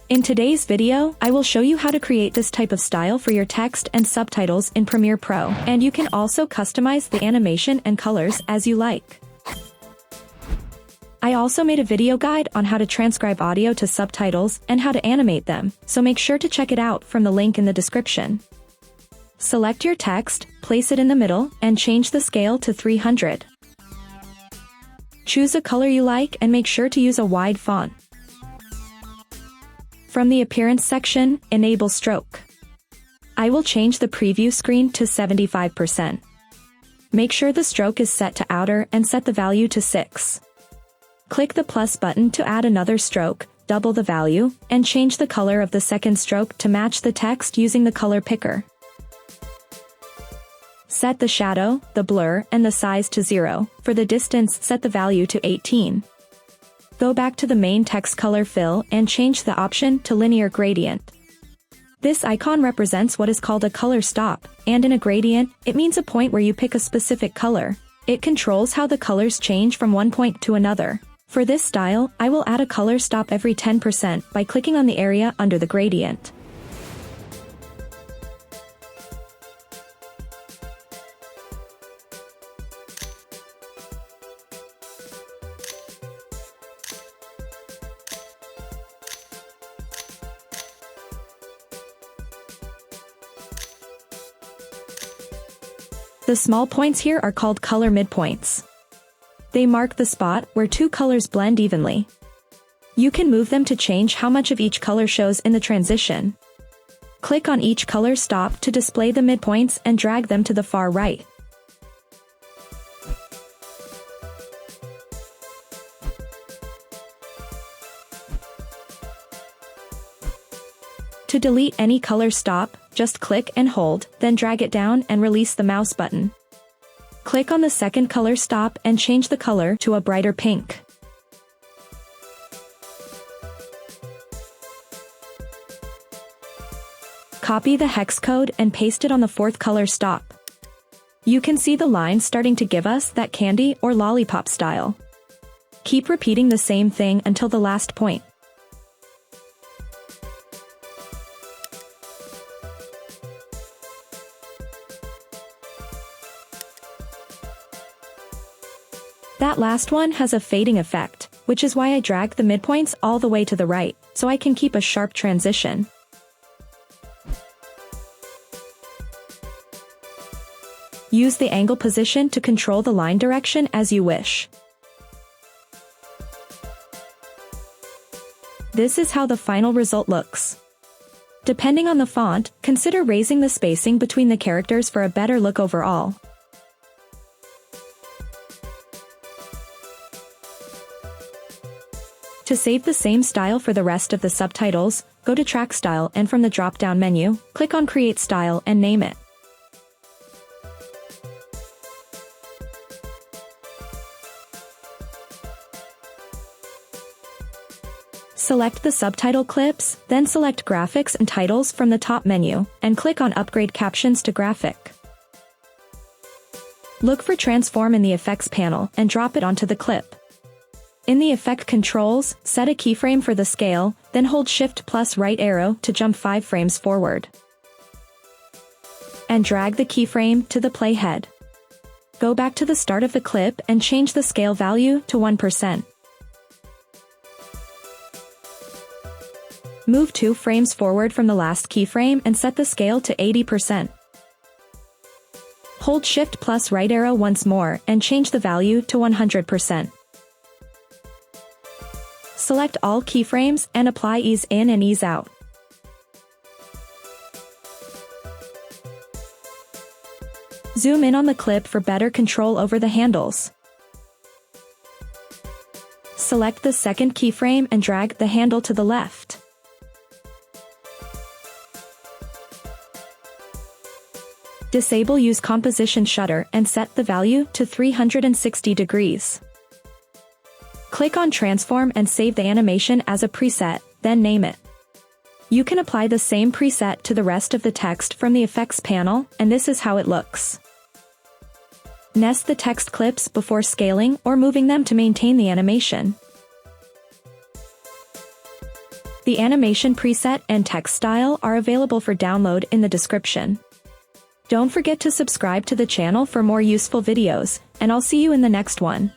In today's video, I will show you how to create this type of style for your text and subtitles in Premiere Pro, and you can also customize the animation and colors as you like. I also made a video guide on how to transcribe audio to subtitles and how to animate them, so make sure to check it out from the link in the description. Select your text, place it in the middle, and change the scale to 300. Choose a color you like and make sure to use a wide font. From the Appearance section, enable Stroke. I will change the preview screen to 75%. Make sure the stroke is set to outer and set the value to 6. Click the plus button to add another stroke, double the value, and change the color of the second stroke to match the text using the color picker. Set the shadow, the blur, and the size to 0. For the distance, set the value to 18. Go back to the main text color fill and change the option to linear gradient. This icon represents what is called a color stop, and in a gradient, it means a point where you pick a specific color. It controls how the colors change from one point to another. For this style, I will add a color stop every 10% by clicking on the area under the gradient. The small points here are called color midpoints. They mark the spot where two colors blend evenly. You can move them to change how much of each color shows in the transition. Click on each color stop to display the midpoints and drag them to the far right. To delete any color stop, just click and hold, then drag it down and release the mouse button. Click on the second color stop and change the color to a brighter pink. Copy the hex code and paste it on the fourth color stop. You can see the line starting to give us that candy or lollipop style. Keep repeating the same thing until the last point. That last one has a fading effect, which is why I drag the midpoints all the way to the right, so I can keep a sharp transition. Use the angle position to control the line direction as you wish. This is how the final result looks. Depending on the font, consider raising the spacing between the characters for a better look overall. To save the same style for the rest of the subtitles, go to Track Style and from the drop-down menu, click on Create Style and name it. Select the subtitle clips, then select Graphics and Titles from the top menu, and click on Upgrade Captions to Graphic. Look for Transform in the Effects panel and drop it onto the clip. In the Effect Controls, set a keyframe for the scale, then hold Shift plus right arrow to jump 5 frames forward. And drag the keyframe to the playhead. Go back to the start of the clip and change the scale value to 1%. Move 2 frames forward from the last keyframe and set the scale to 80%. Hold Shift plus right arrow once more and change the value to 100%. Select all keyframes and apply ease in and ease out. Zoom in on the clip for better control over the handles. Select the second keyframe and drag the handle to the left. Disable Use Composition Shutter and set the value to 360 degrees. Click on Transform and save the animation as a preset, then name it. You can apply the same preset to the rest of the text from the Effects panel, and this is how it looks. Nest the text clips before scaling or moving them to maintain the animation. The animation preset and text style are available for download in the description. Don't forget to subscribe to the channel for more useful videos, and I'll see you in the next one.